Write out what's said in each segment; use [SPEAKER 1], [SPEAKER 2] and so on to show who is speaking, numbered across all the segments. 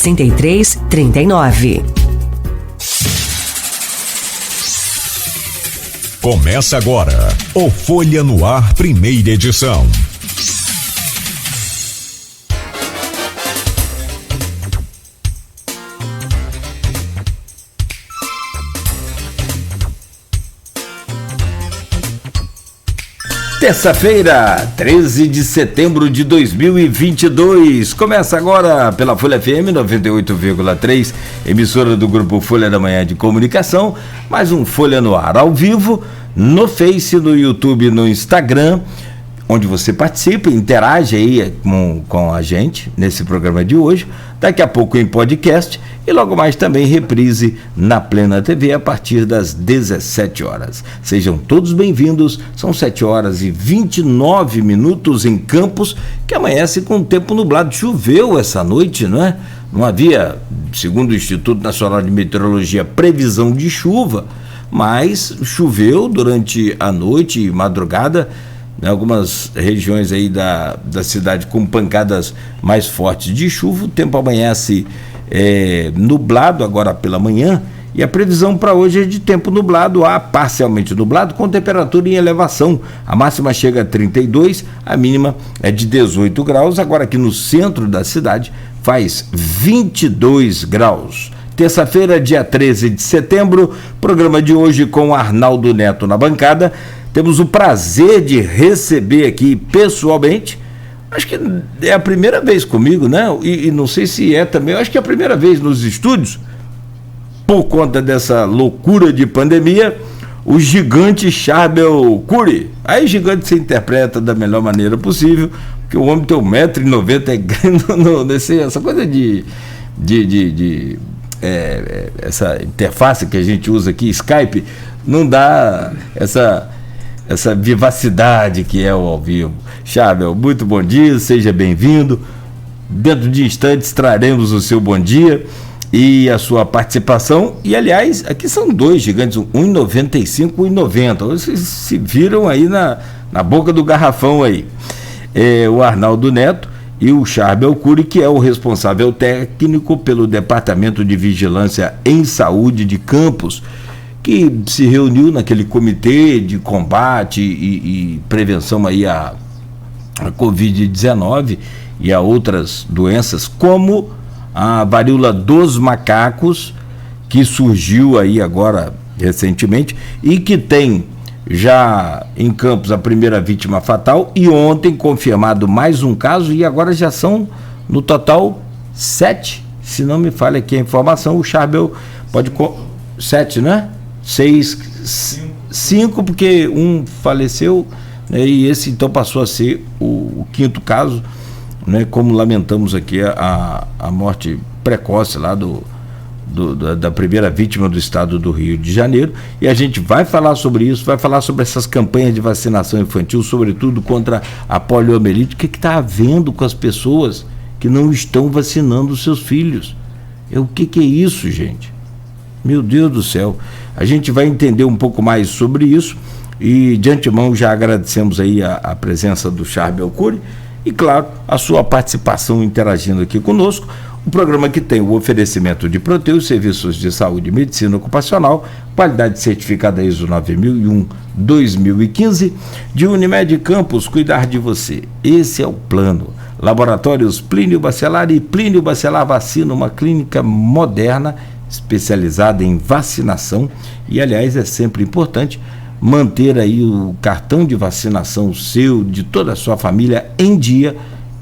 [SPEAKER 1] 6339.
[SPEAKER 2] Começa agora o Folha no Ar, primeira edição.
[SPEAKER 3] Terça-feira, 13 de setembro de 2022. Começa agora pela Folha FM 98,3, emissora do Grupo Folha da Manhã de Comunicação. Mais um Folha no Ar ao vivo, no Face, no YouTube, no Instagram, onde você participa, interage aí com a gente nesse programa de hoje. Daqui a pouco em podcast e logo mais também reprise na Plena TV a partir das 17 horas. Sejam todos bem-vindos, são 7 horas e 29 minutos em Campos, que amanhece com tempo nublado. Choveu essa noite, não é? Não havia, segundo o Instituto Nacional de Meteorologia, previsão de chuva, mas choveu durante a noite e madrugada, em algumas regiões aí da cidade com pancadas mais fortes de chuva. O tempo amanhece nublado agora pela manhã, e a previsão para hoje é de tempo nublado a parcialmente nublado, com temperatura em elevação. A máxima chega a 32, a mínima é de 18 graus. Agora aqui no centro da cidade faz 22 graus. Terça-feira, dia 13 de setembro, programa de hoje com Arnaldo Neto na bancada. Temos o prazer de receber aqui pessoalmente, acho que é a primeira vez comigo, né? E não sei se é também, acho que é a primeira vez nos estúdios, por conta dessa loucura de pandemia, o gigante Charbel Curry. Aí gigante se interpreta da melhor maneira possível, porque o homem tem 1,90 m, é grande, essa coisa essa interface que a gente usa aqui, Skype, não dá essa vivacidade que é o ao vivo. Charbel, muito bom dia, seja bem-vindo. Dentro de instantes traremos o seu bom dia e a sua participação. E aliás, aqui são dois gigantes, 1,95 e 1,90. Vocês se viram aí na boca do garrafão aí. O Arnaldo Neto e o Charbel Curry, que é o responsável técnico pelo Departamento de Vigilância em Saúde de Campos, que se reuniu naquele comitê de combate e prevenção aí a Covid-19 e a outras doenças, como a varíola dos macacos, que surgiu aí agora recentemente e que tem já em Campos a primeira vítima fatal, e ontem confirmado mais um caso, e agora já são no total 7, se não me falha aqui a informação. O Charbel pode... 7, né? 5, porque um faleceu, né, e esse então passou a ser o quinto caso, né, como lamentamos aqui a morte precoce lá da primeira vítima do estado do Rio de Janeiro. E a gente vai falar sobre isso, vai falar sobre essas campanhas de vacinação infantil, sobretudo contra a poliomielite. O que está havendo com as pessoas que não estão vacinando os seus filhos? O que é isso, gente? Meu Deus do céu. A gente vai entender um pouco mais sobre isso, e de antemão já agradecemos aí a presença do Charbel Curry e, claro, a sua participação interagindo aqui conosco. O programa que tem o oferecimento de Proteus, serviços de saúde e medicina ocupacional, qualidade certificada ISO 9001-2015, de Unimed Campos, cuidar de você. Esse é o plano. Laboratórios Plínio Bacelar e Plínio Bacelar Vacina, uma clínica moderna especializada em vacinação. E aliás, é sempre importante manter aí o cartão de vacinação seu, de toda a sua família, em dia,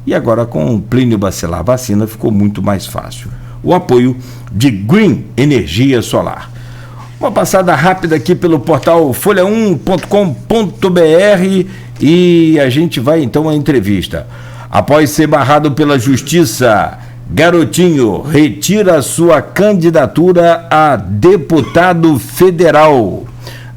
[SPEAKER 3] e agora com o Plínio Bacelar Vacina ficou muito mais fácil. O apoio de Green Energia Solar. Uma passada rápida aqui pelo portal folha1.com.br e a gente vai então à entrevista. Após ser barrado pela Justiça, Garotinho retira sua candidatura a deputado federal.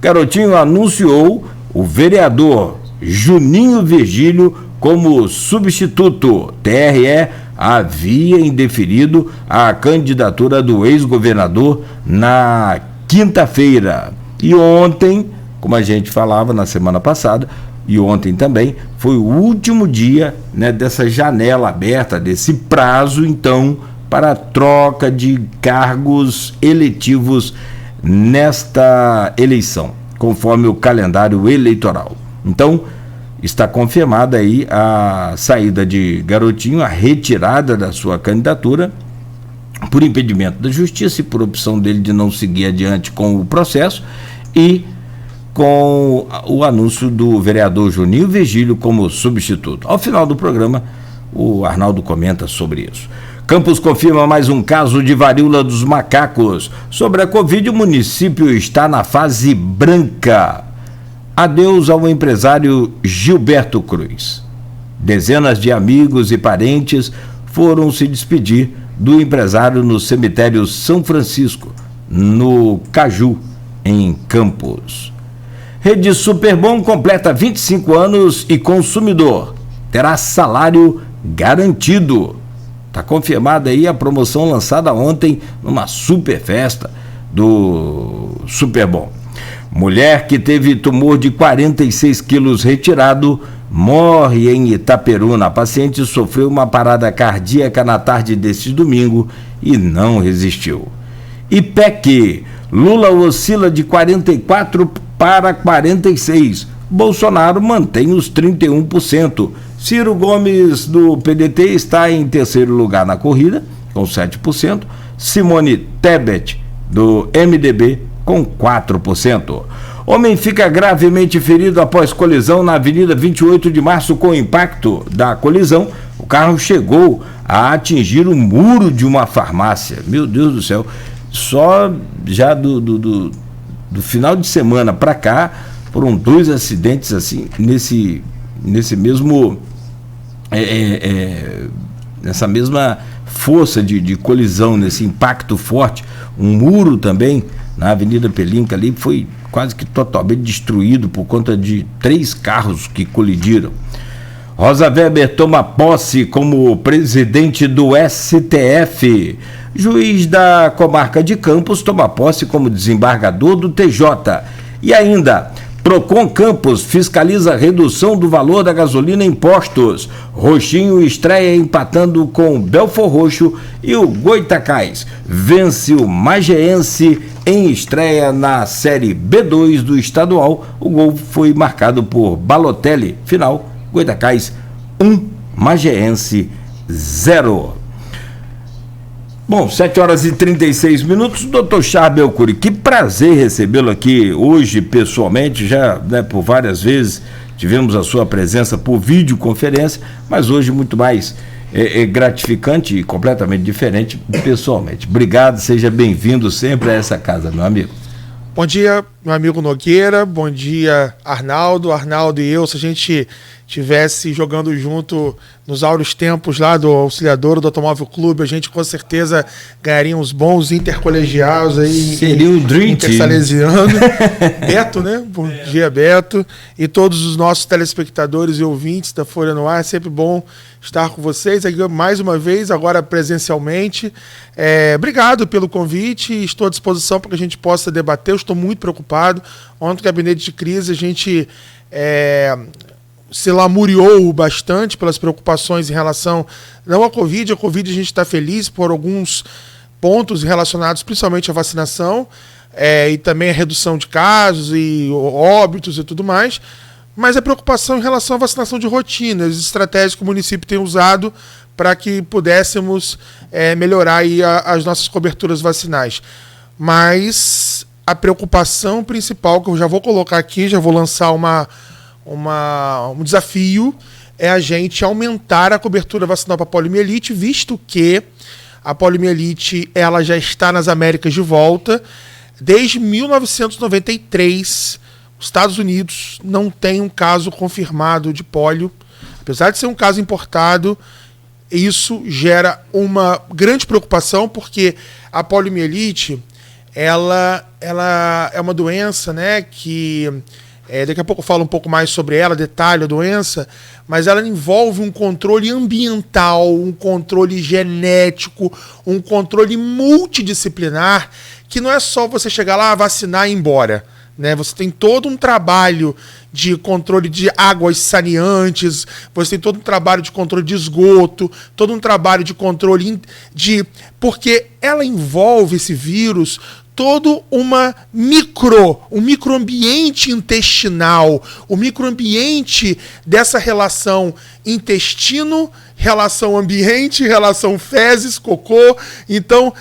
[SPEAKER 3] Garotinho anunciou o vereador Juninho Virgílio como substituto. TRE havia indeferido a candidatura do ex-governador na quinta-feira. E ontem, como a gente falava na semana passada, e ontem também, foi o último dia, né, dessa janela aberta, desse prazo, então, para a troca de cargos eletivos nesta eleição, conforme o calendário eleitoral. Então, está confirmada aí a saída de Garotinho, a retirada da sua candidatura por impedimento da justiça e por opção dele de não seguir adiante com o processo, e com o anúncio do vereador Juninho Virgílio como substituto. Ao final do programa, o Arnaldo comenta sobre isso. Campos confirma mais um caso de varíola dos macacos. Sobre a Covid, o município está na fase branca. Adeus ao empresário Gilberto Cruz. Dezenas de amigos e parentes foram se despedir do empresário no cemitério São Francisco, no Caju, em Campos. Rede Superbom completa 25 anos e consumidor terá salário garantido. Está confirmada aí a promoção lançada ontem numa super festa do Superbom. Mulher que teve tumor de 46 quilos retirado morre em Itaperuna. A paciente sofreu uma parada cardíaca na tarde deste domingo e não resistiu. IPEC, Lula oscila de 44 para 46. Bolsonaro mantém os 31%. Ciro Gomes, do PDT, está em terceiro lugar na corrida, com 7%. Simone Tebet, do MDB, com 4%. Homem fica gravemente ferido após colisão na Avenida 28 de Março. Com o impacto da colisão, o carro chegou a atingir o muro de uma farmácia. Meu Deus do céu, só já do final de semana para cá, foram 2 acidentes assim, nesse mesmo... nessa mesma força de colisão, nesse impacto forte. Um muro também na Avenida Pelinca ali foi quase que totalmente destruído por conta de 3 carros que colidiram. Rosa Weber toma posse como presidente do STF. Juiz da comarca de Campos toma posse como desembargador do TJ. E ainda, Procon Campos fiscaliza a redução do valor da gasolina em postos. Roxinho estreia empatando com Belfor Roxo, e o Goitacás vence o Mageense em estreia na Série B2 do estadual. O gol foi marcado por Balotelli. Final, Goitacás 1, Mageense 0. Bom, 7h36, doutor Charbel Cury, que prazer recebê-lo aqui hoje pessoalmente, já por várias vezes tivemos a sua presença por videoconferência, mas hoje muito mais gratificante e completamente diferente pessoalmente. Obrigado, seja bem-vindo sempre a essa casa, meu amigo.
[SPEAKER 1] Bom dia, meu amigo Nogueira, bom dia, Arnaldo e eu, se a gente tivesse jogando junto nos áureos tempos lá do Auxiliador, do Automóvel Clube, a gente com certeza ganharia uns bons intercolegiados aí.
[SPEAKER 3] Seria o Dream
[SPEAKER 1] Intersalesiano. Beto, né? Bom dia, Beto. E todos os nossos telespectadores e ouvintes da Folha no Ar, é sempre bom estar com vocês aqui mais uma vez, agora presencialmente. Obrigado pelo convite, estou à disposição para que a gente possa debater. Eu estou muito preocupado. Ontem no gabinete de crise a gente se lamuriou bastante pelas preocupações em relação, não à Covid. A Covid a gente está feliz por alguns pontos relacionados principalmente à vacinação, e também a redução de casos e óbitos e tudo mais, mas a preocupação em relação à vacinação de rotina, as estratégias que o município tem usado para que pudéssemos melhorar aí as nossas coberturas vacinais. Mas a preocupação principal, que eu já vou colocar aqui, já vou lançar um desafio, é a gente aumentar a cobertura vacinal para a poliomielite, visto que a poliomielite ela já está nas Américas de volta. Desde 1993, os Estados Unidos não tem um caso confirmado de pólio. Apesar de ser um caso importado, isso gera uma grande preocupação, porque a poliomielite ela é uma doença, né, que... daqui a pouco eu falo um pouco mais sobre ela, detalhe a doença, mas ela envolve um controle ambiental, um controle genético, um controle multidisciplinar, que não é só você chegar lá, vacinar e ir embora. né? Você tem todo um trabalho de controle de águas saneantes, você tem todo um trabalho de controle de esgoto, todo um trabalho de controle porque ela envolve esse vírus todo um microambiente intestinal, o microambiente dessa relação intestino, relação ambiente, relação fezes, cocô. Então,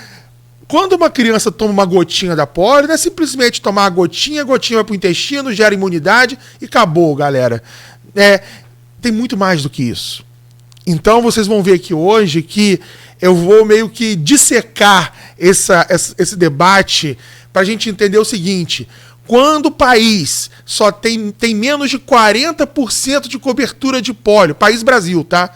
[SPEAKER 1] quando uma criança toma uma gotinha da polio, não é simplesmente tomar a gotinha vai para o intestino, gera imunidade e acabou, galera. Tem muito mais do que isso. Então vocês vão ver aqui hoje que eu vou meio que dissecar esse debate para a gente entender o seguinte: quando o país só tem menos de 40% de cobertura de polio, país Brasil, tá?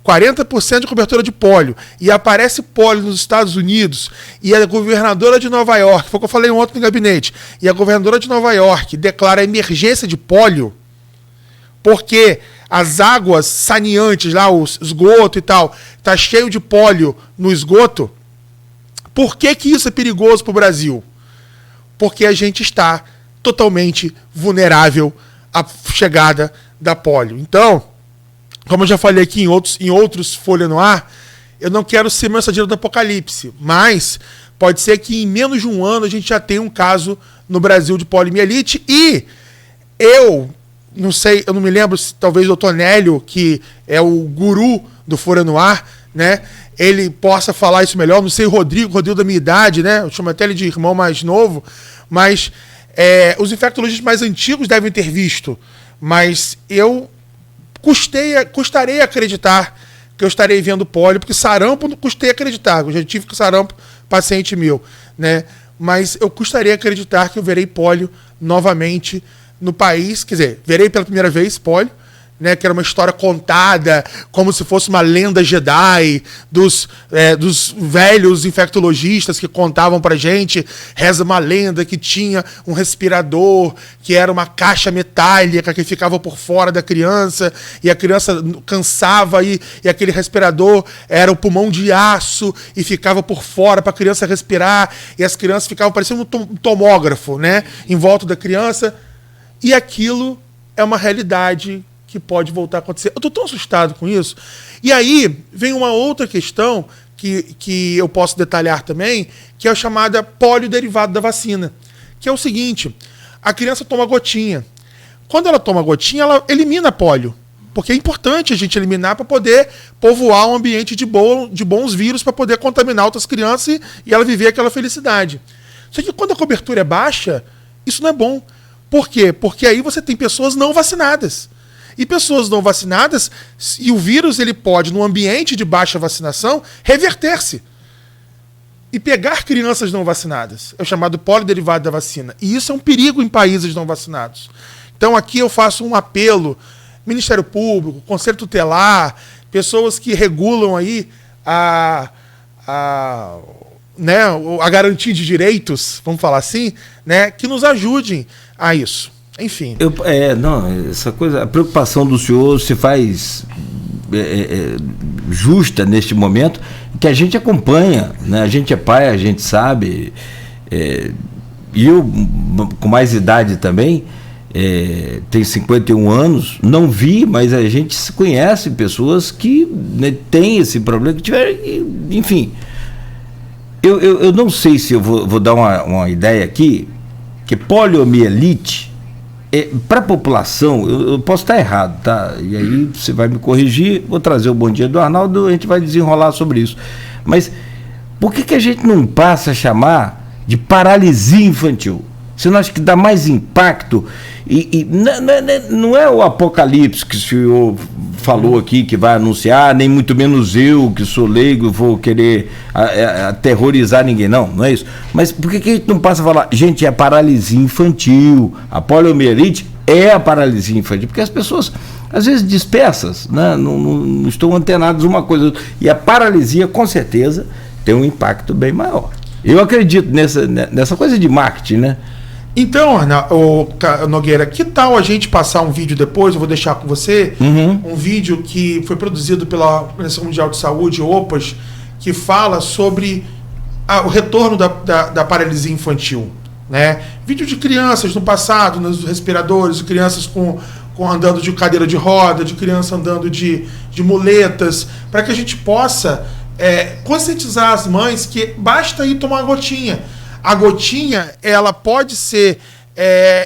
[SPEAKER 1] 40% de cobertura de polio, e aparece polio nos Estados Unidos, e a governadora de Nova York, foi o que eu falei ontem no gabinete, e a governadora de Nova York declara emergência de polio, porque as águas saneantes lá, o esgoto e tal, tá cheio de polio no esgoto. Por que isso é perigoso para o Brasil? Porque a gente está totalmente vulnerável à chegada da polio. Então, como eu já falei aqui em outros Folha no Ar, eu não quero ser mensageiro do apocalipse, mas pode ser que em menos de um ano a gente já tenha um caso no Brasil de poliomielite. E eu não sei, eu não me lembro se talvez o Dr. Nélio, que é o guru do Folha no Ar, né, ele possa falar isso melhor. Não sei, Rodrigo da minha idade, né, eu chamo até ele de irmão mais novo, mas os infectologistas mais antigos devem ter visto, mas eu custarei acreditar que eu estarei vendo polio, porque sarampo não custei acreditar, eu já tive com sarampo, paciente meu, né, mas eu custarei acreditar que eu verei polio novamente no país, quer dizer, verei pela primeira vez polio, né, que era uma história contada como se fosse uma lenda Jedi dos velhos infectologistas que contavam pra gente. Reza uma lenda que tinha um respirador, que era uma caixa metálica que ficava por fora da criança, e a criança cansava e aquele respirador era o pulmão de aço e ficava por fora para a criança respirar, e as crianças ficavam parecendo um tomógrafo, né, em volta da criança. E aquilo é uma realidade que pode voltar a acontecer. Eu estou tão assustado com isso. E aí vem uma outra questão que eu posso detalhar também, que é a chamada polio derivado da vacina, que é o seguinte: a criança toma gotinha. Quando ela toma gotinha, ela elimina a polio, porque é importante a gente eliminar para poder povoar um ambiente de bons vírus, para poder contaminar outras crianças e ela viver aquela felicidade. Só que quando a cobertura é baixa, isso não é bom. Por quê? Porque aí você tem pessoas não vacinadas. E pessoas não vacinadas, e o vírus ele pode, num ambiente de baixa vacinação, reverter-se e pegar crianças não vacinadas. É o chamado polio derivado da vacina. E isso é um perigo em países não vacinados. Então aqui eu faço um apelo: Ministério Público, Conselho Tutelar, pessoas que regulam aí a garantia de direitos, vamos falar assim, né, que nos ajudem a isso. Enfim.
[SPEAKER 3] Essa coisa, a preocupação do senhor se faz justa neste momento, que a gente acompanha, né? A gente é pai, a gente sabe, e eu, com mais idade também, tenho 51 anos, não vi, mas a gente se conhece pessoas que, né, têm esse problema, que tiveram, enfim. Eu não sei se eu vou dar uma ideia aqui, que poliomielite, para a população, eu posso estar errado, tá? E aí você vai me corrigir, vou trazer o bom dia do Arnaldo, a gente vai desenrolar sobre isso. Mas por que a gente não passa a chamar de paralisia infantil? Você não acha que dá mais impacto? E não é o apocalipse que o senhor falou aqui, que vai anunciar, nem muito menos eu, que sou leigo, vou querer aterrorizar ninguém, não é isso. Mas por que a gente não passa a falar, gente, é paralisia infantil, a poliomielite é a paralisia infantil? Porque as pessoas, às vezes, dispersas, né, não estão antenadas uma coisa outra, e a paralisia, com certeza, tem um impacto bem maior. Eu acredito nessa coisa de marketing, né?
[SPEAKER 1] Então, Nogueira, que tal a gente passar um vídeo depois, eu vou deixar com você, um vídeo que foi produzido pela Organização Mundial de Saúde, OPAS, que fala sobre o retorno da paralisia infantil, né? Vídeo de crianças no passado, nos respiradores, de crianças andando de cadeira de roda, de criança andando de muletas, para que a gente possa conscientizar as mães que basta ir tomar uma gotinha. A gotinha, ela pode ser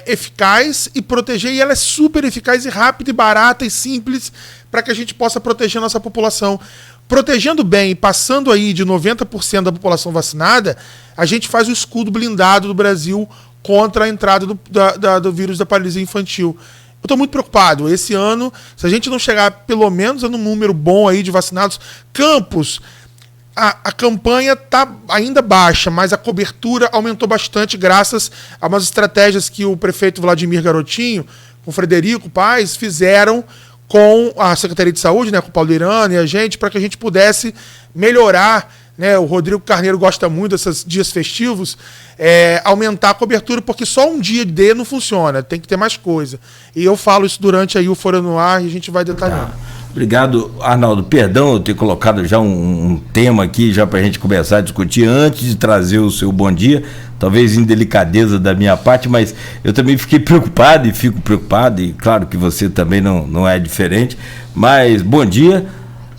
[SPEAKER 1] eficaz e proteger, e ela é super eficaz e rápida e barata e simples para que a gente possa proteger a nossa população. Protegendo bem e passando aí de 90% da população vacinada, a gente faz o escudo blindado do Brasil contra a entrada do vírus da paralisia infantil. Eu estou muito preocupado. Esse ano, se a gente não chegar pelo menos num número bom aí de vacinados, Campos, a campanha está ainda baixa, mas a cobertura aumentou bastante graças a umas estratégias que o prefeito Vladimir Garotinho, com o Frederico Paes, fizeram com a Secretaria de Saúde, né, com o Paulo Irano e a gente, para que a gente pudesse melhorar, né, o Rodrigo Carneiro gosta muito desses dias festivos, aumentar a cobertura, porque só um dia D não funciona, tem que ter mais coisa. E eu falo isso durante aí o Folha no Ar e a gente vai detalhando.
[SPEAKER 3] Obrigado, Arnaldo. Perdão eu ter colocado já um tema aqui já para a gente começar a discutir antes de trazer o seu bom dia, talvez indelicadeza da minha parte, mas eu também fiquei preocupado e fico preocupado, e claro que você também não é diferente, mas bom dia.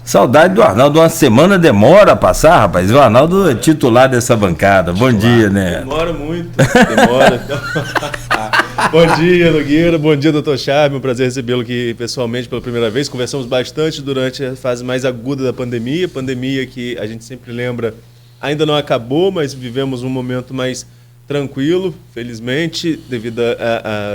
[SPEAKER 3] Saudade do Arnaldo, uma semana demora a passar, rapaz. O Arnaldo é titular dessa bancada. Bom dia, né?
[SPEAKER 4] Demora muito, demora. Bom dia, Nogueira. Bom dia, doutor Charme. Um prazer recebê-lo aqui pessoalmente pela primeira vez. Conversamos bastante durante a fase mais aguda da pandemia. Pandemia que a gente sempre lembra ainda não acabou, mas vivemos um momento mais tranquilo, felizmente, devido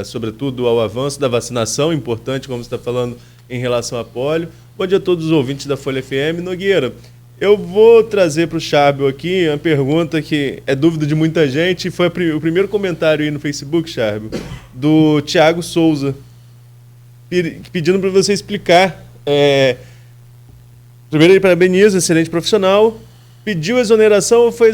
[SPEAKER 4] sobretudo ao avanço da vacinação, importante, como você está falando, em relação a pólio. Bom dia a todos os ouvintes da Folha FM. Nogueira, eu vou trazer para o Charbel aqui uma pergunta que é dúvida de muita gente, e foi o primeiro comentário aí no Facebook, Charbel, do Thiago Souza, pedindo para você explicar. Primeiro, ele parabeniza, excelente profissional. Pediu exoneração ou foi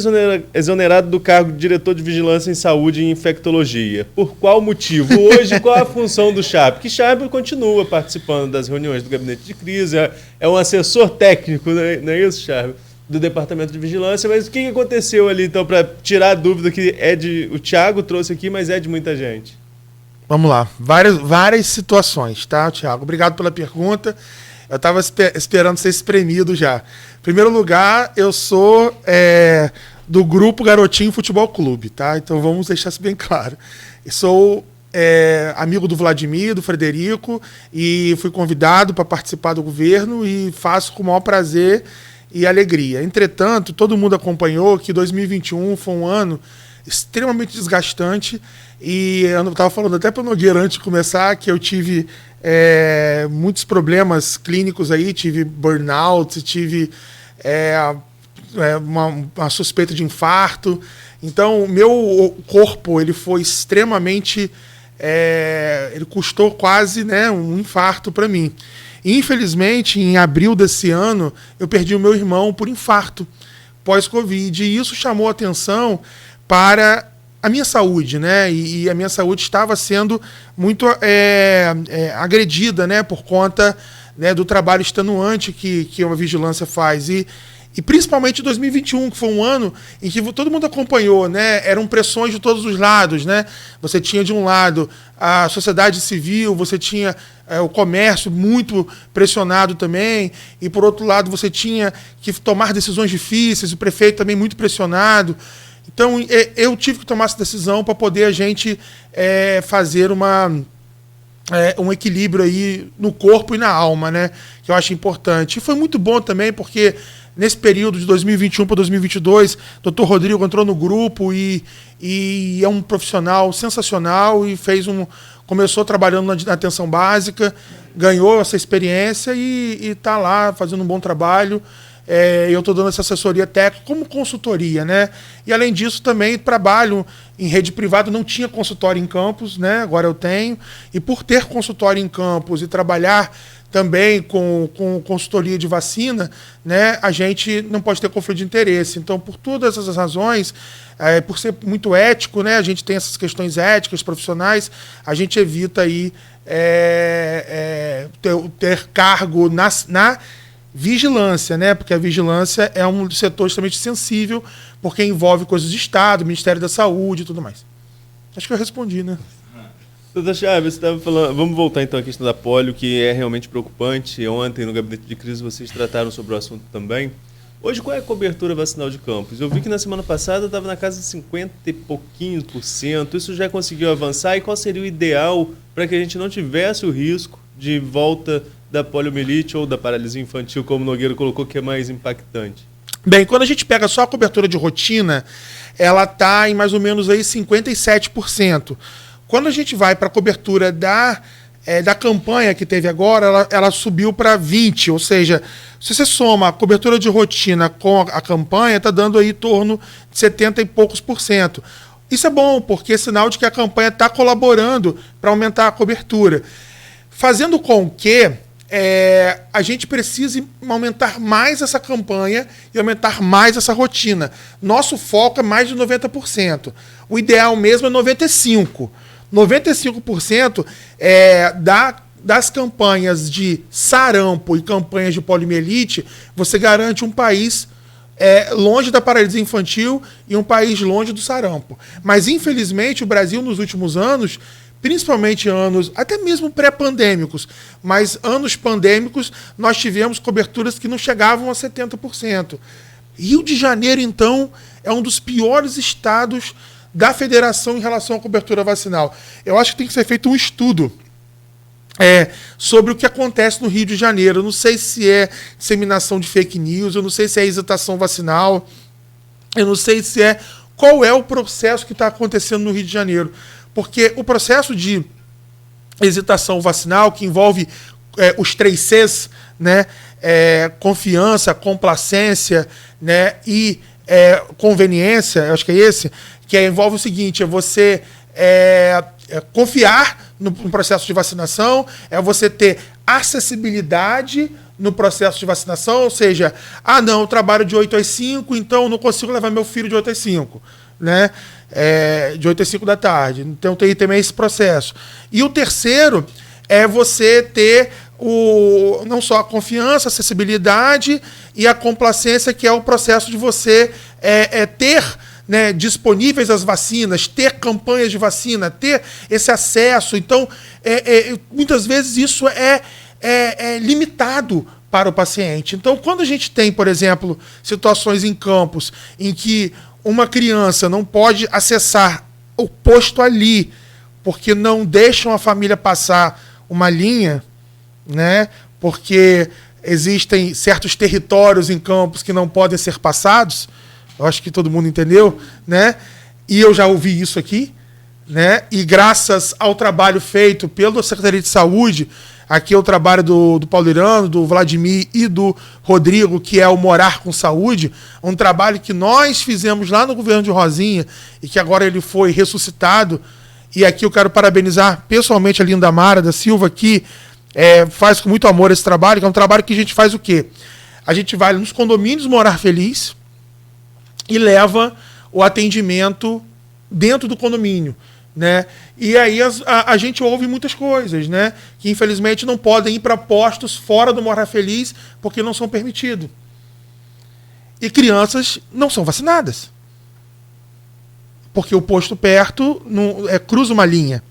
[SPEAKER 4] exonerado do cargo de diretor de vigilância em saúde e infectologia? Por qual motivo? Hoje, qual a função do Charbel? Que Charbel continua participando das reuniões do gabinete de crise, é um assessor técnico, não é isso, Charbel? Do departamento de vigilância, mas o que aconteceu ali, então, para tirar a dúvida que o Thiago trouxe aqui, mas é de muita gente?
[SPEAKER 1] Vamos lá, várias situações, tá, Thiago? Obrigado pela pergunta. Eu estava esperando ser espremido já. Em primeiro lugar, eu sou do Grupo Garotinho Futebol Clube, tá? Então vamos deixar isso bem claro. Eu sou amigo do Vladimir, do Frederico, e fui convidado para participar do governo e faço com o maior prazer e alegria. Entretanto, todo mundo acompanhou que 2021 foi um ano extremamente desgastante, e eu estava falando até para o Nogueira antes de começar que eu tive muitos problemas clínicos aí, tive burnout, tive uma suspeita de infarto. Então, o meu corpo ele foi extremamente... ele custou quase, né, um infarto para mim. Infelizmente, em abril desse ano, eu perdi o meu irmão por infarto pós-Covid, e isso chamou atenção para a minha saúde, né? E a minha saúde estava sendo muito agredida, né? Por conta, né, do trabalho extenuante que a vigilância faz. E principalmente 2021, que foi um ano em que todo mundo acompanhou, né? Eram pressões de todos os lados, né? Você tinha, de um lado, a sociedade civil, você tinha o comércio muito pressionado também, e, por outro lado, você tinha que tomar decisões difíceis, o prefeito também muito pressionado. Então, eu tive que tomar essa decisão para poder a gente fazer um equilíbrio aí no corpo e na alma, né? Que eu acho importante. E foi muito bom também, porque nesse período de 2021 para 2022, o Dr. Rodrigo entrou no grupo e é um profissional sensacional e começou trabalhando na atenção básica, ganhou essa experiência e está lá fazendo um bom trabalho. Eu estou dando essa assessoria técnica como consultoria, né? E, além disso, também trabalho em rede privada. Não tinha consultório em campus, né? Agora eu tenho. E, por ter consultório em campus e trabalhar também com consultoria de vacina, né, a gente não pode ter conflito de interesse. Então, por todas essas razões, por ser muito ético, né, a gente tem essas questões éticas, profissionais, a gente evita aí, ter cargo na vigilância, né? Porque a vigilância é um setor extremamente sensível, porque envolve coisas de Estado, Ministério da Saúde e tudo mais. Acho que eu respondi, né?
[SPEAKER 4] Doutor Chaves, você estava falando... Vamos voltar então à questão da polio, que é realmente preocupante. Ontem, no Gabinete de Crise, vocês trataram sobre o assunto também. Hoje, qual é a cobertura vacinal de Campos? Eu vi que na semana passada estava na casa de 50 e pouquinho %. Isso já conseguiu avançar? E qual seria o ideal para que a gente não tivesse o risco de volta da poliomielite ou da paralisia infantil, como o Nogueira colocou, que é mais impactante?
[SPEAKER 1] Bem, quando a gente pega só a cobertura de rotina, ela está em mais ou menos aí 57%. Quando a gente vai para a cobertura da campanha que teve agora, ela subiu para 20%, ou seja, se você soma a cobertura de rotina com a campanha, está dando aí em torno de 70 e poucos %. Isso é bom, porque é sinal de que a campanha está colaborando para aumentar a cobertura. Fazendo com que a gente precise aumentar mais essa campanha e aumentar mais essa rotina. Nosso foco é mais de 90%. O ideal mesmo é 95%. 95% das campanhas de sarampo e campanhas de poliomielite, você garante um país longe da paralisia infantil e um país longe do sarampo. Mas, infelizmente, o Brasil, nos últimos anos, principalmente anos, até mesmo pré-pandêmicos, mas anos pandêmicos, nós tivemos coberturas que não chegavam a 70%. Rio de Janeiro, então, é um dos piores estados da federação em relação à cobertura vacinal. Eu acho que tem que ser feito um estudo sobre o que acontece no Rio de Janeiro. Eu não sei se é disseminação de fake news, eu não sei se é hesitação vacinal, eu não sei qual é o processo que está acontecendo no Rio de Janeiro. Porque o processo de hesitação vacinal, que envolve os 3 Cs, né, confiança, complacência, né, e conveniência, eu acho que é esse, que envolve o seguinte, é você confiar no processo de vacinação, é você ter acessibilidade no processo de vacinação, ou seja, não, eu trabalho de 8 às 5, então não consigo levar meu filho de 8 às 5, né? De 8 às 5 da tarde. Então tem também esse processo. E o terceiro é você ter não só a confiança, a acessibilidade e a complacência, que é o processo de você ter, né, disponíveis as vacinas, ter campanhas de vacina, ter esse acesso. Então, muitas vezes isso é limitado para o paciente. Então, quando a gente tem, por exemplo, situações em Campos em que uma criança não pode acessar o posto ali, porque não deixam a família passar uma linha, né? Porque existem certos territórios em Campos que não podem ser passados, eu acho que todo mundo entendeu, né? E eu já ouvi isso aqui, né? E graças ao trabalho feito pela Secretaria de Saúde, aqui é o trabalho do Paulo Irano, do Vladimir e do Rodrigo, que é o Morar com Saúde, um trabalho que nós fizemos lá no governo de Rosinha e que agora ele foi ressuscitado. E aqui eu quero parabenizar pessoalmente a Linda Mara da Silva, que faz com muito amor esse trabalho, que é um trabalho que a gente faz o quê? A gente vai nos condomínios Morar Feliz e leva o atendimento dentro do condomínio, né? E aí a gente ouve muitas coisas, né? Que infelizmente não podem ir para postos fora do Morar Feliz porque não são permitidos. E crianças não são vacinadas. Porque o posto perto cruza uma linha,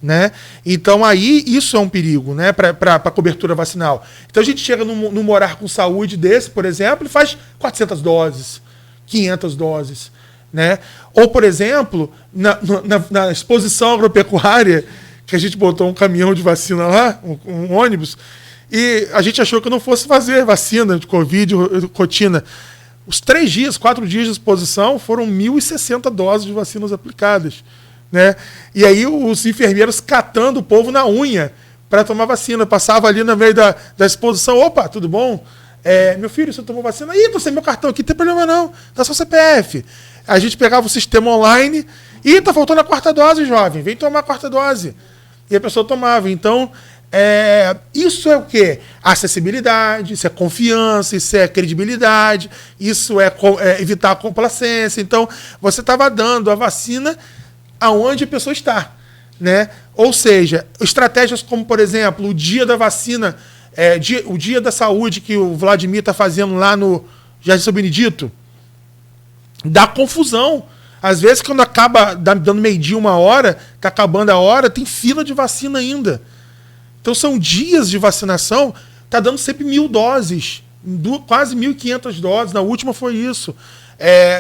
[SPEAKER 1] né? Então aí isso é um perigo, né? Para a cobertura vacinal. Então a gente chega no Morar com Saúde desse, por exemplo, e faz 400 doses, 500 doses, né? Ou, por exemplo, na exposição agropecuária, que a gente botou um caminhão de vacina lá, um ônibus, e a gente achou que não fosse fazer vacina de Covid, rotina. Os 3 dias, 4 dias de exposição, foram 1.060 doses de vacinas aplicadas, né? E aí os enfermeiros catando o povo na unha para tomar vacina. Passava ali no meio da exposição, opa, tudo bom? Meu filho, você tomou vacina? Ih, tô sem meu cartão aqui, não tem problema não, dá só CPF. A gente pegava o sistema online, e tá faltando a 4ª dose, jovem, vem tomar a 4ª dose. E a pessoa tomava. Então, isso é o quê? Acessibilidade, isso é confiança, isso é credibilidade, isso é evitar a complacência. Então, você estava dando a vacina aonde a pessoa está, né? Ou seja, estratégias como, por exemplo, o dia da vacina, o dia da saúde que o Vladimir está fazendo lá no Jardim São Benedito, dá confusão. Às vezes, quando acaba dando meio-dia, 1h, tá acabando a hora, tem fila de vacina ainda. Então são dias de vacinação, tá dando sempre 1.000 doses, quase 1.500 doses, na última foi isso.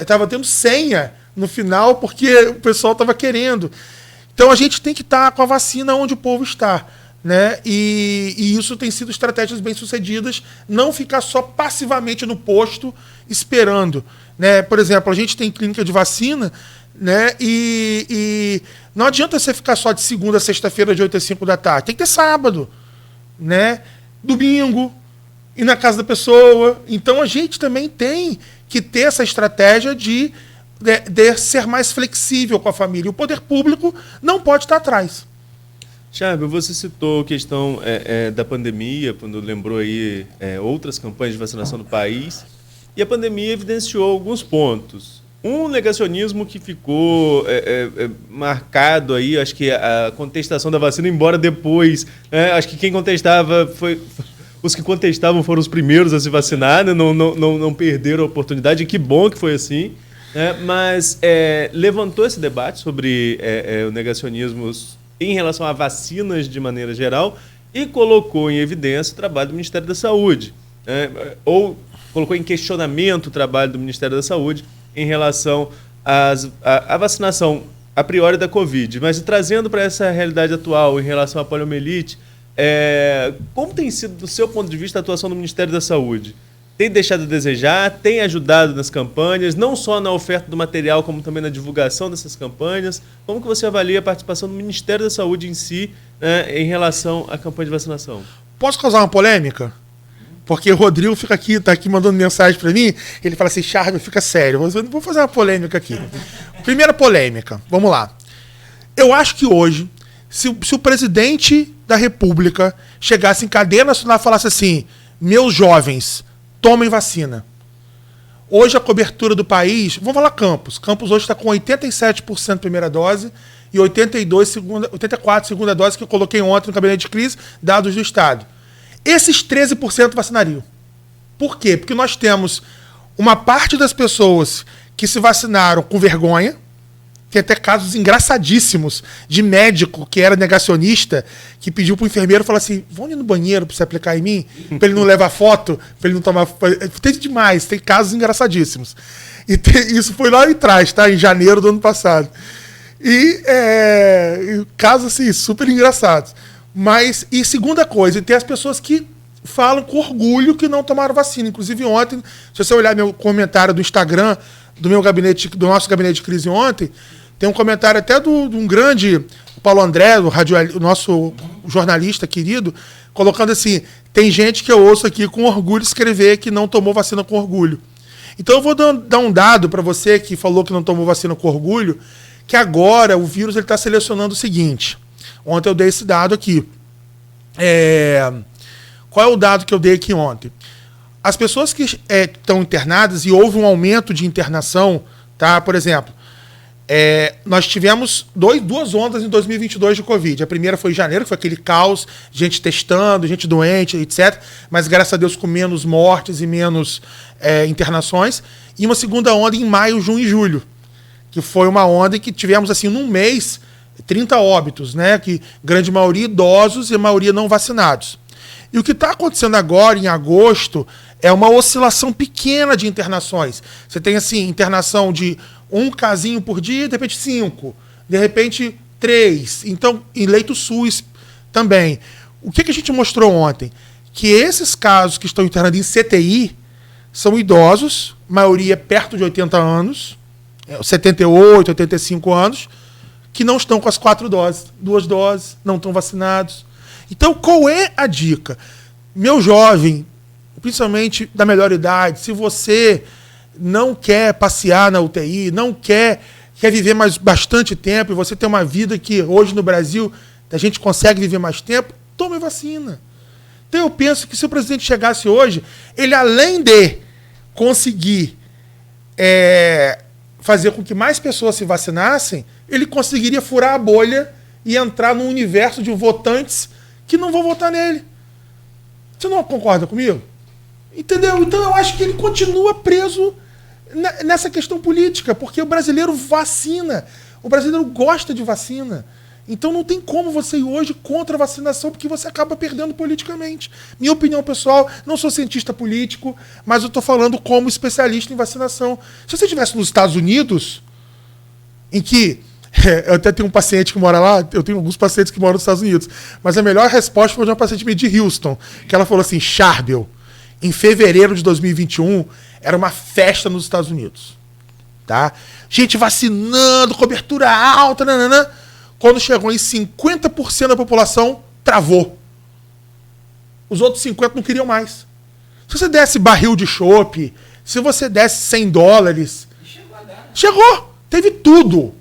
[SPEAKER 1] Tava tendo senha no final, porque o pessoal tava querendo. Então a gente tem que estar com a vacina onde o povo está, né? E isso tem sido estratégias bem-sucedidas, não ficar só passivamente no posto esperando, né? Por exemplo, a gente tem clínica de vacina, né? E não adianta você ficar só de segunda a sexta-feira de 8 às 5 da tarde, tem que ter sábado, né? Domingo, ir na casa da pessoa. Então a gente também tem que ter essa estratégia de ser mais flexível com a família. O poder público não pode estar atrás.
[SPEAKER 4] Chábio, você citou a questão da pandemia, quando lembrou aí outras campanhas de vacinação no país, e a pandemia evidenciou alguns pontos. Um negacionismo que ficou marcado aí, acho que a contestação da vacina, embora depois, acho que quem contestava os que contestavam foram os primeiros a se vacinar, né? Não perderam a oportunidade, e que bom que foi assim. Mas levantou esse debate sobre o negacionismo em relação a vacinas de maneira geral e colocou em evidência o trabalho do Ministério da Saúde, ou colocou em questionamento o trabalho do Ministério da Saúde em relação à vacinação a priori da Covid, mas trazendo para essa realidade atual em relação à poliomielite, como tem sido, do seu ponto de vista, a atuação do Ministério da Saúde? Tem deixado a desejar, tem ajudado nas campanhas, não só na oferta do material, como também na divulgação dessas campanhas? Como que você avalia a participação do Ministério da Saúde em si, em relação à campanha de vacinação?
[SPEAKER 1] Posso causar uma polêmica? Porque o Rodrigo tá aqui mandando mensagem para mim, ele fala assim, Chábio, fica sério, vou fazer uma polêmica aqui. Primeira polêmica, vamos lá. Eu acho que hoje, se o presidente da República chegasse em cadeia nacional e falasse assim, meus jovens, tomem vacina. Hoje a cobertura do país, vamos falar Campos. Campos hoje está com 87% primeira dose e 84% segunda dose, que eu coloquei ontem no gabinete de crise, dados do Estado. Esses 13% vacinariam. Por quê? Porque nós temos uma parte das pessoas que se vacinaram com vergonha, tem até casos engraçadíssimos de médico que era negacionista, que pediu pro enfermeiro, falou assim, vão ali no banheiro para você aplicar em mim, para ele não levar foto, para ele não tomar... Tem demais, tem casos engraçadíssimos. E isso foi lá atrás, tá? Em janeiro do ano passado. E casos assim, super engraçados. Mas, e segunda coisa, tem as pessoas que falam com orgulho que não tomaram vacina. Inclusive ontem, se você olhar meu comentário do Instagram, do nosso gabinete de crise ontem, tem um comentário até de um grande Paulo André, o nosso jornalista querido, colocando assim, tem gente que eu ouço aqui com orgulho escrever que não tomou vacina com orgulho. Então eu vou dar um dado para você que falou que não tomou vacina com orgulho, que agora o vírus está selecionando o seguinte. Ontem eu dei esse dado aqui. Qual é o dado que eu dei aqui ontem? As pessoas que estão internadas e houve um aumento de internação, tá? Por exemplo, nós tivemos duas ondas em 2022 de Covid. A primeira foi em janeiro, que foi aquele caos, gente testando, gente doente, etc. Mas, graças a Deus, com menos mortes e menos internações. E uma segunda onda em maio, junho e julho, que foi uma onda em que tivemos, assim, num mês, 30 óbitos, né? Que grande maioria idosos e a maioria não vacinados. E o que está acontecendo agora, em agosto, é uma oscilação pequena de internações. Você tem, assim, internação de um casinho por dia, de repente 5, de repente 3. Então, em leito SUS também. O que a gente mostrou ontem? Que esses casos que estão internados em CTI são idosos, maioria perto de 80 anos, 78, 85 anos, que não estão com as 4 doses, 2 doses, não estão vacinados. Então, qual é a dica? Meu jovem, principalmente da melhor idade, se você não quer passear na UTI, não quer viver mais bastante tempo, e você tem uma vida que hoje no Brasil a gente consegue viver mais tempo, tome vacina. Então eu penso que se o presidente chegasse hoje, ele além de conseguir fazer com que mais pessoas se vacinassem, ele conseguiria furar a bolha e entrar num universo de votantes que não vão votar nele. Você não concorda comigo? Entendeu? Então eu acho que ele continua preso nessa questão política, porque o brasileiro vacina. O brasileiro gosta de vacina. Então não tem como você ir hoje contra a vacinação, porque você acaba perdendo politicamente. Minha opinião pessoal, não sou cientista político, mas eu estou falando como especialista em vacinação. Se você estivesse nos Estados Unidos, em que... eu até tenho um paciente que mora lá, eu tenho alguns pacientes que moram nos Estados Unidos, mas a melhor resposta foi de uma paciente minha de Houston, que ela falou assim, Charbel, em fevereiro de 2021, era uma festa nos Estados Unidos. Tá? Gente vacinando, cobertura alta, nananã. Quando chegou em 50% da população, travou. Os outros 50% não queriam mais. Se você desse barril de chopp, se você desse $100... Chegou! Teve tudo.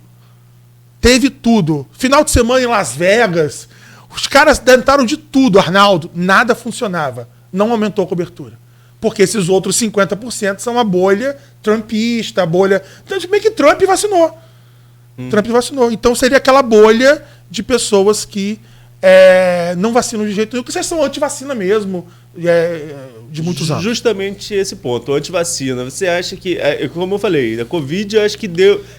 [SPEAKER 1] Teve tudo. Final de semana em Las Vegas. Os caras tentaram de tudo, Arnaldo. Nada funcionava. Não aumentou a cobertura. Porque esses outros 50% são a bolha trumpista, a bolha... Então, meio que Trump vacinou. Trump vacinou. Então seria aquela bolha de pessoas que não vacinam de jeito nenhum, que vocês são anti-vacina mesmo, de muitos anos.
[SPEAKER 4] Justamente esse ponto, anti-vacina. Você acha que, como eu falei, a Covid acho que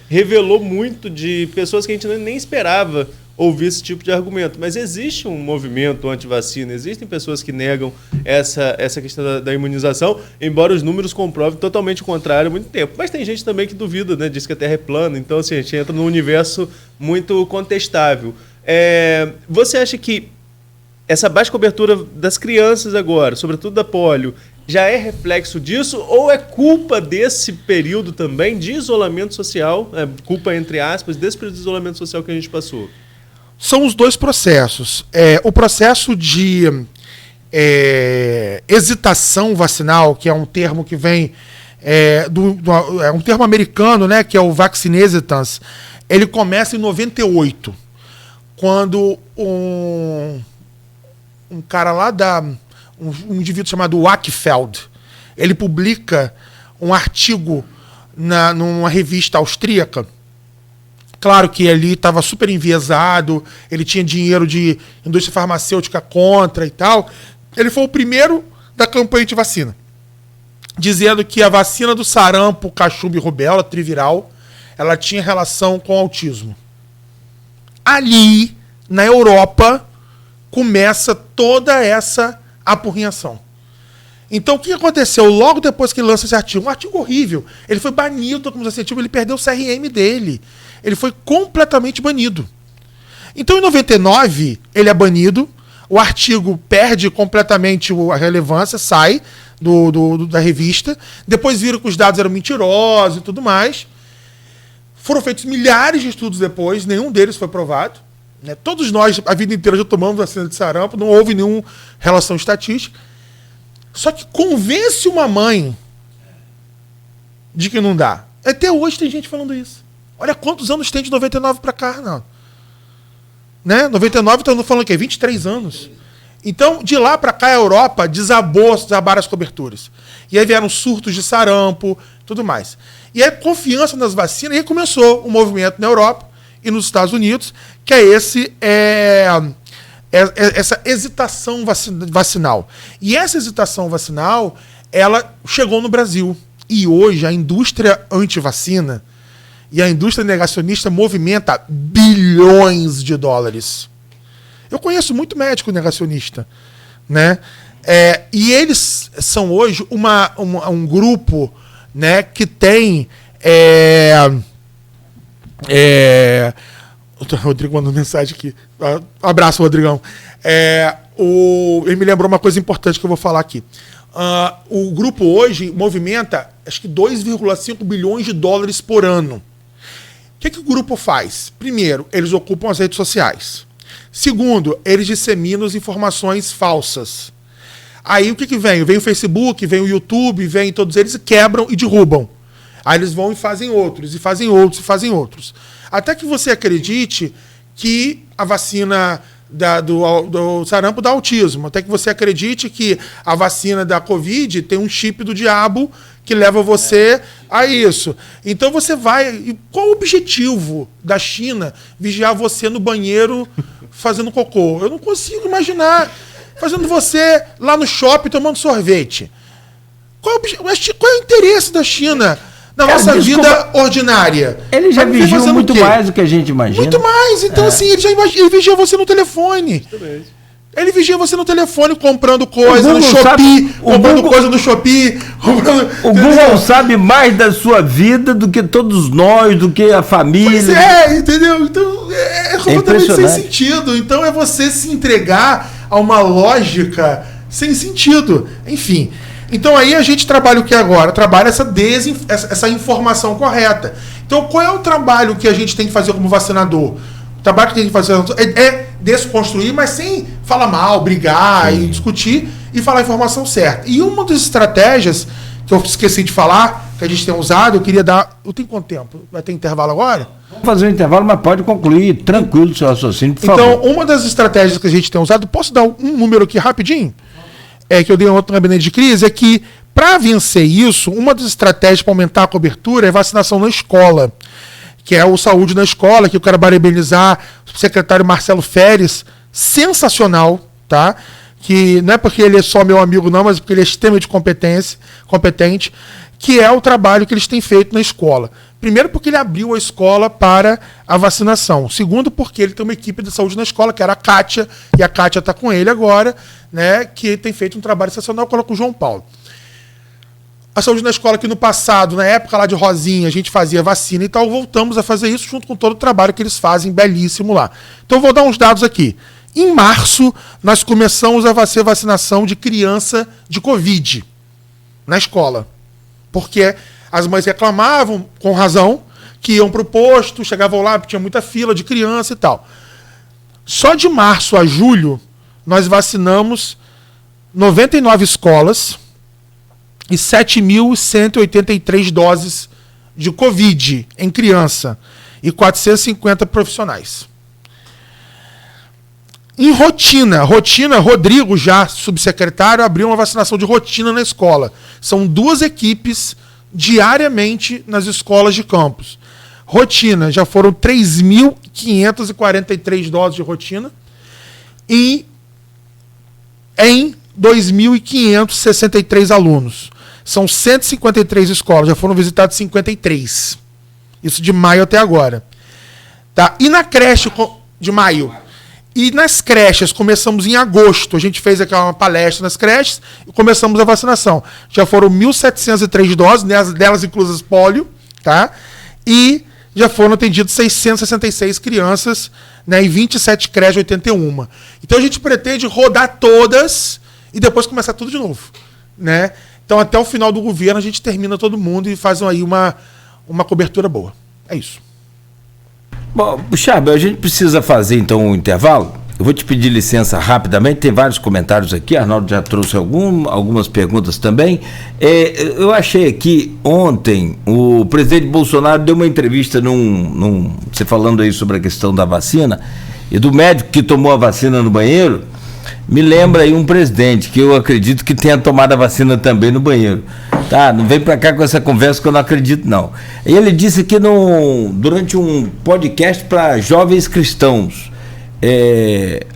[SPEAKER 4] revelou muito de pessoas que a gente nem esperava ouvir esse tipo de argumento. Mas existe um movimento anti-vacina, existem pessoas que negam essa questão da imunização, embora os números comprovem totalmente o contrário há muito tempo. Mas tem gente também que duvida, né? Diz que a Terra é plana. Então, assim, a gente entra num universo muito contestável. Você acha que essa baixa cobertura das crianças agora, sobretudo da polio, já é reflexo disso ou é culpa desse período também de isolamento social, culpa entre aspas, desse período de isolamento social que a gente passou?
[SPEAKER 1] São os dois processos. O processo de hesitação vacinal, que é um termo que vem é um termo americano, né, que é o vaccine hesitance, ele começa em 98, quando um cara lá um indivíduo chamado Wackfeld, ele publica um artigo numa revista austríaca. Claro que ali estava super enviesado, ele tinha dinheiro de indústria farmacêutica contra e tal. Ele foi o primeiro da campanha de vacina, dizendo que a vacina do sarampo, cachumba e rubéola, triviral, ela tinha relação com autismo. Ali, na Europa, começa toda essa apurrinhação. Então, o que aconteceu logo depois que ele lança esse artigo? Um artigo horrível. Ele foi banido, como incentivo, ele perdeu o CRM dele. Ele foi completamente banido. Então, em 99, ele é banido, o artigo perde completamente a relevância, sai da revista, depois viram que os dados eram mentirosos e tudo mais. Foram feitos milhares de estudos depois, nenhum deles foi provado. Né? Todos nós, a vida inteira, já tomamos vacina de sarampo, não houve nenhuma relação estatística. Só que convence uma mãe de que não dá. Até hoje tem gente falando isso. Olha quantos anos tem de 99 para cá, não. Né? 99 estamos falando o quê? 23 anos. Então, de lá para cá, a Europa desabaram as coberturas. E aí vieram surtos de sarampo, tudo mais. E aí, confiança nas vacinas, e aí começou um movimento na Europa e nos Estados Unidos, que é essa hesitação vacinal. E essa hesitação vacinal, ela chegou no Brasil. E hoje a indústria antivacina e a indústria negacionista movimenta bilhões de dólares. Eu conheço muito médico negacionista, né? E eles são hoje um grupo, né, que tem... O Rodrigo mandou mensagem aqui. Abraço, Rodrigão. Ele me lembrou uma coisa importante que eu vou falar aqui. O grupo hoje movimenta, acho que 2,5 bilhões de dólares por ano. O que o grupo faz? Primeiro, eles ocupam as redes sociais. Segundo, eles disseminam as informações falsas. Aí o que vem? Vem o Facebook, vem o YouTube, vem todos eles e quebram e derrubam. Aí eles vão e fazem outros, e fazem outros, e fazem outros. Até que você acredite que a vacina do sarampo dá autismo. Até que você acredite que a vacina da Covid tem um chip do diabo que leva você a isso. Então você vai... E qual o objetivo da China vigiar você no banheiro fazendo cocô? Eu não consigo imaginar fazendo você lá no shopping tomando sorvete. Qual é o interesse da China na nossa vida ordinária.
[SPEAKER 3] Ele já vigia muito mais do que a gente imagina.
[SPEAKER 1] Muito mais. Então, assim, ele vigia você no telefone. Ele vigia você no telefone comprando coisa no Shopee, coisa no Shopee.
[SPEAKER 3] O Google sabe mais da sua vida do que todos nós, do que a família.
[SPEAKER 1] Pois é, entendeu? Então, é completamente sem sentido. Então, é você se entregar a uma lógica sem sentido. Enfim. Então, aí a gente trabalha o que agora? Trabalha essa informação correta. Então, qual é o trabalho que a gente tem que fazer como vacinador? O trabalho que tem que fazer é desconstruir, mas sem falar mal, brigar e discutir e falar a informação certa. E uma das estratégias que eu esqueci de falar, que a gente tem usado, eu queria dar... Eu tenho quanto tempo? Vai ter intervalo agora?
[SPEAKER 3] Vamos fazer um intervalo, mas pode concluir tranquilo o seu raciocínio, por favor.
[SPEAKER 1] Então, uma das estratégias que a gente tem usado, posso dar um número aqui rapidinho? Que eu dei um outro gabinete de crise, é que, para vencer isso, uma das estratégias para aumentar a cobertura é vacinação na escola, que é o Saúde na Escola, que eu quero parabenizar o secretário Marcelo Feres, sensacional, tá? Que não é porque ele é só meu amigo, não, mas porque ele é extremamente competente, que é o trabalho que eles têm feito na escola. Primeiro, porque ele abriu a escola para a vacinação. Segundo, porque ele tem uma equipe de saúde na escola, que era a Kátia, e a Kátia está com ele agora, né? Que tem feito um trabalho sensacional, coloca o João Paulo. A saúde na escola, que no passado, na época lá de Rosinha, a gente fazia vacina e tal, voltamos a fazer isso junto com todo o trabalho que eles fazem, belíssimo lá. Então, eu vou dar uns dados aqui. Em março, nós começamos a fazer vacinação de criança de Covid na escola. Porque as mães reclamavam, com razão, que iam para o posto, chegavam lá, tinha muita fila de criança e tal. Só de março a julho, nós vacinamos 99 escolas e 7.183 doses de Covid em criança e 450 profissionais. Em rotina, Rodrigo, já subsecretário, abriu uma vacinação de rotina na escola. São 2 equipes diariamente nas escolas de campus. Rotina, já foram 3.543 doses de rotina e em 2.563 alunos. São 153 escolas, já foram visitadas 53. Isso de maio até agora. Tá? E na creche de maio. E nas creches, começamos em agosto. A gente fez aquela palestra nas creches e começamos a vacinação. Já foram 1.703 doses, delas inclusas pólio, tá? E já foram atendidas 666 crianças, né? E 27 creches, 81. Então a gente pretende rodar todas e depois começar tudo de novo, né? Então, até o final do governo, a gente termina todo mundo e faz aí uma cobertura boa. É isso.
[SPEAKER 3] Bom, Charbel, a gente precisa fazer, então, um intervalo. Eu vou te pedir licença rapidamente, tem vários comentários aqui, Arnaldo já trouxe algumas perguntas também. Eu achei aqui, ontem, o presidente Bolsonaro deu uma entrevista você falando aí sobre a questão da vacina, e do médico que tomou a vacina no banheiro. Me lembra aí um presidente que eu acredito que tenha tomado a vacina também no banheiro. Tá? Não vem pra cá com essa conversa que eu não acredito, não. E ele disse aqui durante um podcast para jovens cristãos,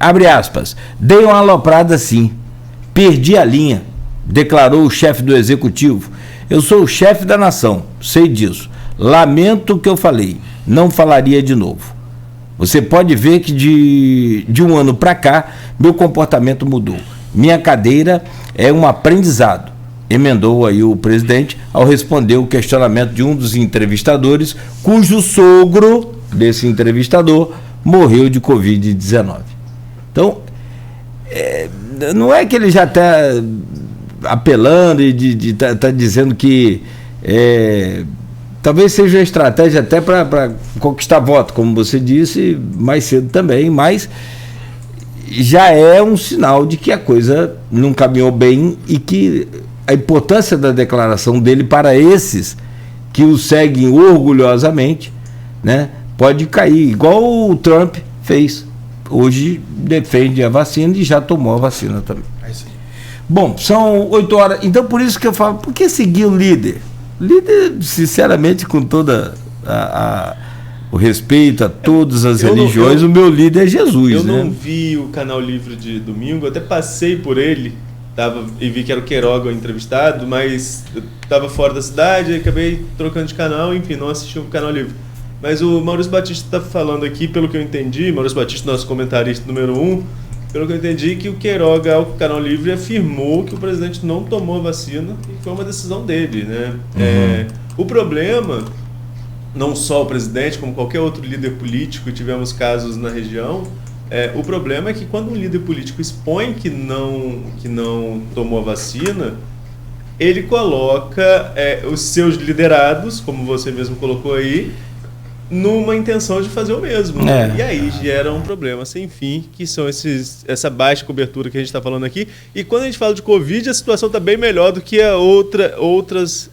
[SPEAKER 3] abre aspas, dei uma aloprada assim, perdi a linha, declarou o chefe do executivo. Eu sou o chefe da nação, sei disso. Lamento o que eu falei, não falaria de novo. Você pode ver que de um ano para cá, meu comportamento mudou. Minha cadeira é um aprendizado, emendou aí o presidente ao responder o questionamento de um dos entrevistadores, cujo sogro desse entrevistador morreu de Covid-19. Então, não é que ele já está apelando e está dizendo que... talvez seja uma estratégia até para conquistar voto, como você disse mais cedo também, mas já é um sinal de que a coisa não caminhou bem e que a importância da declaração dele para esses que o seguem orgulhosamente, né, pode cair, igual o Trump fez. Hoje defende a vacina e já tomou a vacina também. Bom, são 8 horas, então por isso que eu falo, por que seguir o líder? Líder, sinceramente, com toda o respeito a todas as religiões, o meu líder é Jesus.
[SPEAKER 4] Eu não vi o Canal Livre de domingo, até passei por ele e vi que era o Queiroga o entrevistado, mas eu estava fora da cidade, acabei trocando de canal, enfim, não assisti o Canal Livre. Mas o Maurício Batista está falando aqui, pelo que eu entendi, Maurício Batista, nosso comentarista número 1, pelo que eu entendi, que o Queiroga, ao Canal Livre, afirmou que o presidente não tomou a vacina e foi uma decisão dele, né? O problema, não só o presidente, como qualquer outro líder político, tivemos casos na região, o problema é que quando um líder político expõe que não tomou a vacina, ele coloca os seus liderados, como você mesmo colocou aí, numa intenção de fazer o mesmo. E aí gera um problema sem fim, que são essa baixa cobertura que a gente está falando aqui. E quando a gente fala de Covid, a situação está bem melhor do que outras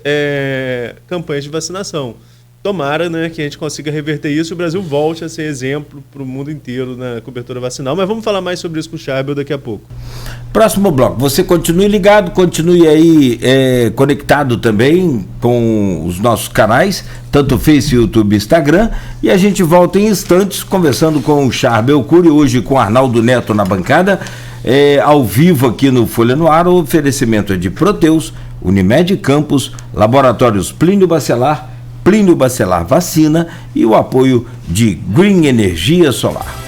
[SPEAKER 4] campanhas de vacinação. Tomara, né, que a gente consiga reverter isso e o Brasil volte a ser exemplo para o mundo inteiro na cobertura vacinal. Mas vamos falar mais sobre isso com o Charbel daqui a pouco.
[SPEAKER 3] Próximo bloco. Você continue ligado, continue aí conectado também com os nossos canais, tanto Face, YouTube, Instagram. E a gente volta em instantes conversando com o Charbel Cury, hoje com Arnaldo Neto na bancada, ao vivo aqui no Folha no Ar. O oferecimento é de Proteus, Unimed Campos, Laboratórios Plínio Bacelar Vacina e o apoio de Green Energia Solar.